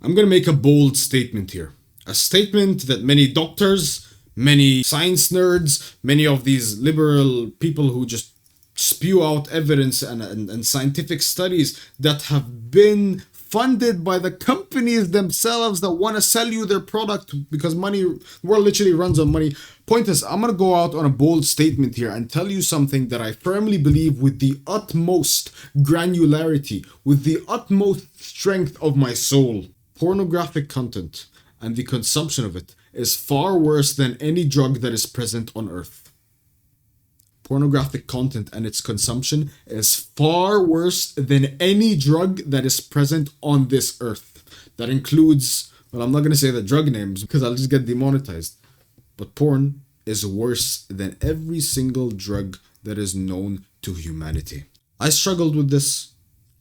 I'm going to make a bold statement here. A statement that many doctors, many science nerds, many of these liberal people who just spew out evidence and scientific studies that have been funded by the companies themselves that want to sell you their product because money, the world literally runs on money. Point is, I'm going to go out on a bold statement here and tell you something that I firmly believe with the utmost granularity, with the utmost strength of my soul. Pornographic content and the consumption of it is far worse than any drug that is present on earth. Pornographic content and its consumption is far worse than any drug that is present on this earth. That includes, well, I'm not going to say the drug names because I'll just get demonetized. But porn is worse than every single drug that is known to humanity. I struggled with this.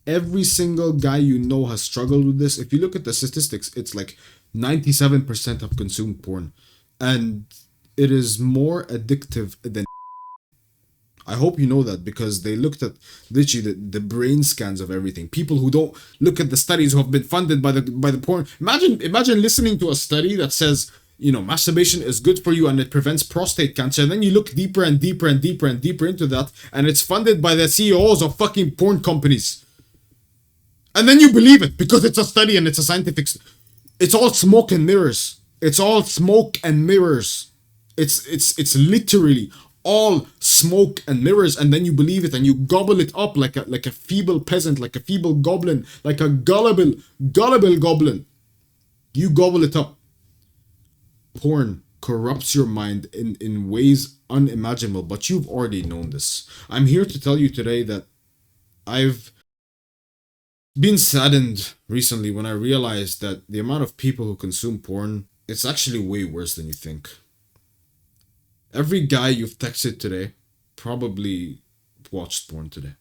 Every single guy you know has struggled with this. If you look at the statistics, it's like 97% have consumed porn. And it is more addictive than... I hope you know that because they looked at literally the brain scans of everything. People who don't look at the studies who have been funded by the porn. Imagine listening to a study that says, you know, masturbation is good for you and it prevents prostate cancer. And then you look deeper and deeper and deeper and deeper into that, and it's funded by the CEOs of fucking porn companies. And then you believe it because it's a study and it's a scientific... It's all smoke and mirrors. It's all smoke and mirrors. It's literally all smoke and mirrors, and then you believe it and you gobble it up like a feeble peasant, like a feeble goblin, like a gullible goblin. You gobble it up. Porn corrupts your mind in ways unimaginable, but you've already known this. I'm here to tell you today that I've been saddened recently when I realized that the amount of people who consume porn, it's actually way worse than you think. Every guy you've texted today probably watched porn today.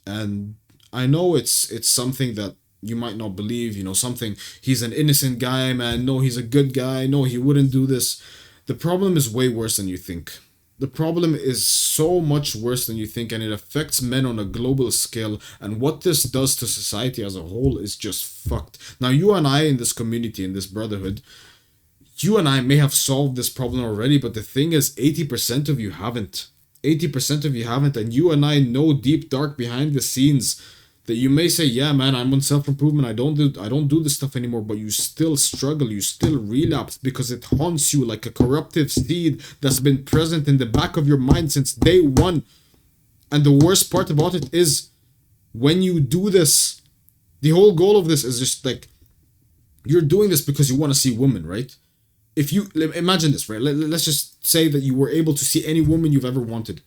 And I know it's something that you might not believe, you know, something, he's an innocent guy, man, no, he's a good guy, no, he wouldn't do this. The problem is way worse than you think. The problem is so much worse than you think, and it affects men on a global scale, and what this does to society as a whole is just fucked. Now, you and I in this community, in this brotherhood, you and I may have solved this problem already, but the thing is, 80% of you haven't. 80% of you haven't, and you and I know deep dark behind the scenes that you may say, yeah, man, I'm on self-improvement, I don't do this stuff anymore, but you still struggle, you still relapse because it haunts you like a corruptive seed that's been present in the back of your mind since day one. And the worst part about it is, when you do this, the whole goal of this is just like, you're doing this because you want to see women, right? If you, imagine this, right? Let's just say that you were able to see any woman you've ever wanted.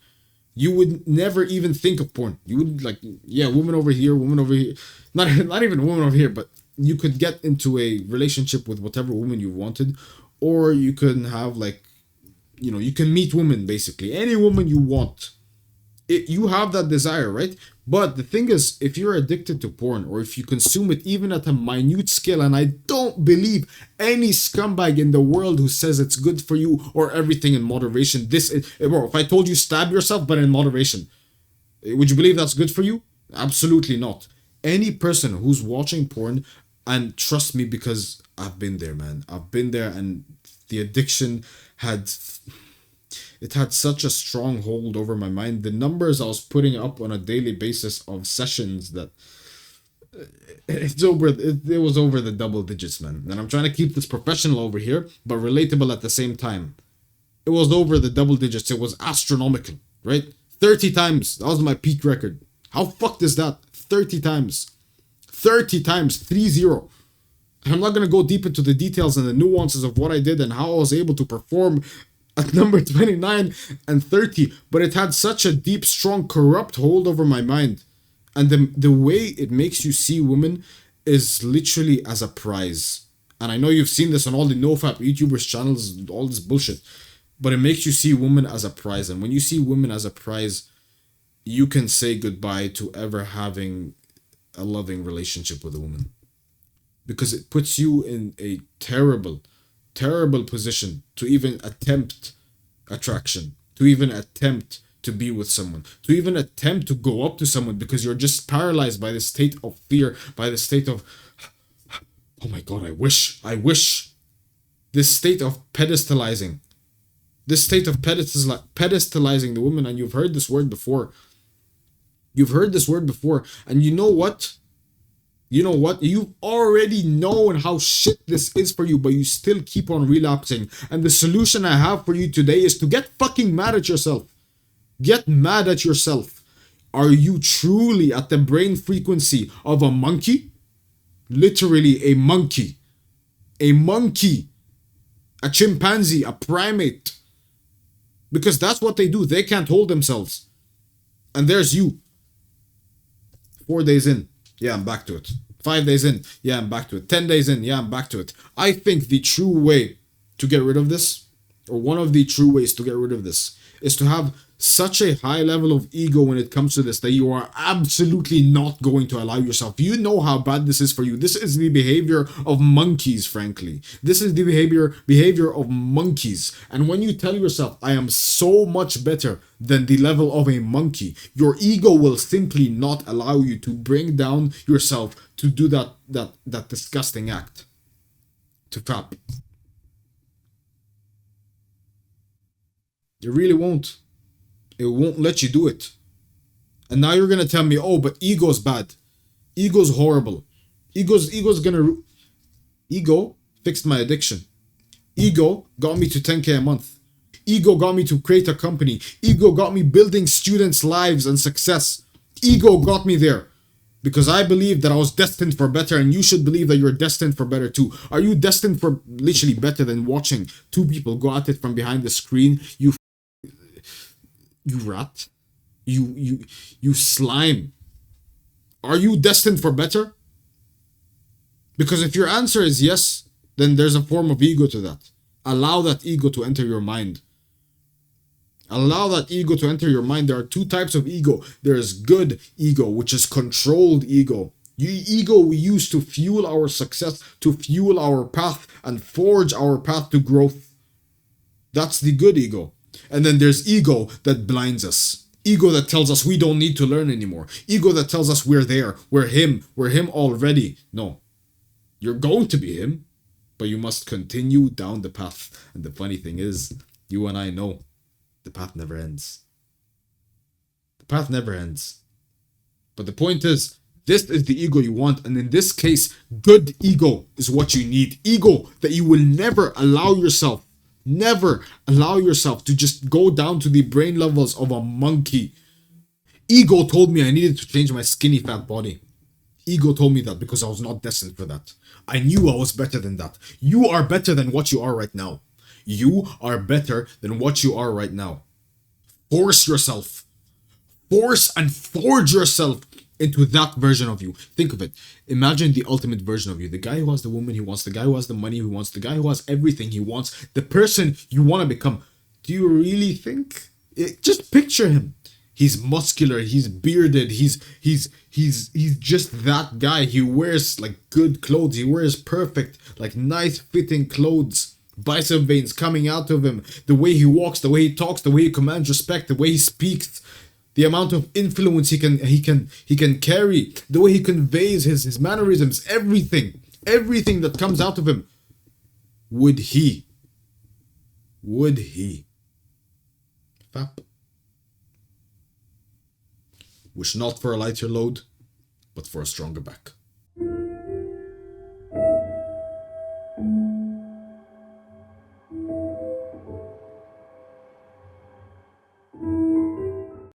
You would never even think of porn. You would like, yeah, woman over here, woman over here. Not even woman over here, but you could get into a relationship with whatever woman you wanted. Or you can have like, you know, you can meet women basically. Any woman you want. You have that desire, right? But the thing is, if you're addicted to porn, or if you consume it even at a minute scale, and I don't believe any scumbag in the world who says it's good for you or everything in moderation, this is, bro, if I told you stab yourself, but in moderation, would you believe that's good for you? Absolutely not. Any person who's watching porn, and trust me, because I've been there, man. I've been there, and the addiction had... It had such a strong hold over my mind. The numbers I was putting up on a daily basis of sessions, that it was over the double digits, man. And I'm trying to keep this professional over here, but relatable at the same time. It was over the double digits. It was astronomical, right? 30 times. That was my peak record. How fucked is that? 30 times. 30 times. 3-0. And I'm not going to go deep into the details and the nuances of what I did and how I was able to perform at number 29 and 30, but it had such a deep, strong, corrupt hold over my mind. And the way it makes you see women is literally as a prize. And I know you've seen this on all the nofap YouTubers channels, all this bullshit, but it makes you see women as a prize. And when you see women as a prize, you can say goodbye to ever having a loving relationship with a woman, because it puts you in a terrible position to even attempt attraction, to even attempt to be with someone, to even attempt to go up to someone, because you're just paralyzed by the state of fear, by the state of Oh my god, I wish this state of pedestalizing, pedestalizing the woman, and you've heard this word before. You've heard this word before, and you know what? You know what? You've already known how shit this is for you, but you still keep on relapsing. And the solution I have for you today is to get fucking mad at yourself. Get mad at yourself. Are you truly at the brain frequency of a monkey? Literally a monkey. A monkey. A chimpanzee. A primate. Because that's what they do. They can't hold themselves. And there's you. 4 days in. Yeah, I'm back to it. 5 days in. Yeah, I'm back to it. 10 days in. Yeah, I'm back to it. I think the true way to get rid of this, or one of the true ways to get rid of this, is to have such a high level of ego when it comes to this that you are absolutely not going to allow yourself. You know how bad this is for you. This is the behavior of monkeys, frankly. This is the behavior of monkeys. And when you tell yourself, I am so much better than the level of a monkey, your ego will simply not allow you to bring down yourself to do that disgusting act. To tap. It really won't. It won't let you do it. And now you're gonna tell me, oh, but ego's bad. Ego's horrible. Ego fixed my addiction. Ego got me to 10K a month. Ego got me to create a company. Ego got me building students' lives and success. Ego got me there. Because I believed that I was destined for better, and you should believe that you're destined for better too. Are you destined for literally better than watching two people go at it from behind the screen? You rat. You slime. Are you destined for better? Because if your answer is yes, then there's a form of ego to that. Allow that ego to enter your mind. Allow that ego to enter your mind. There are two types of ego. There is good ego, which is controlled ego. Ego we use to fuel our success, to fuel our path and forge our path to growth. That's the good ego. And then there's ego that blinds us. Ego that tells us we don't need to learn anymore. Ego that tells us we're there. We're him already. No. You're going to be him, but you must continue down the path. And the funny thing is, you and I know the path never ends. The path never ends. But the point is, this is the ego you want. And in this case, good ego is what you need. Ego that you will never allow yourself to just go down to the brain levels of a monkey. Ego told me I needed to change my skinny fat body. Ego told me that because I was not destined for that. I knew I was better than that. You are better than what you are right now. You are better than what you are right now. Force yourself. Force and forge yourself into that version of you. Think of it. Imagine the ultimate version of you. The guy who has the woman he wants, the guy who has the money he wants, the guy who has everything he wants, the person you want to become. Do you really think? Just picture him. He's muscular, he's bearded, he's just that guy. He wears like good clothes, he wears perfect, like nice fitting clothes. Bicep veins coming out of him. The way he walks, the way he talks, the way he commands respect, the way he speaks. The amount of influence he can carry, the way he conveys his mannerisms, everything that comes out of him. Would he? Fap. Wish not for a lighter load, but for a stronger back.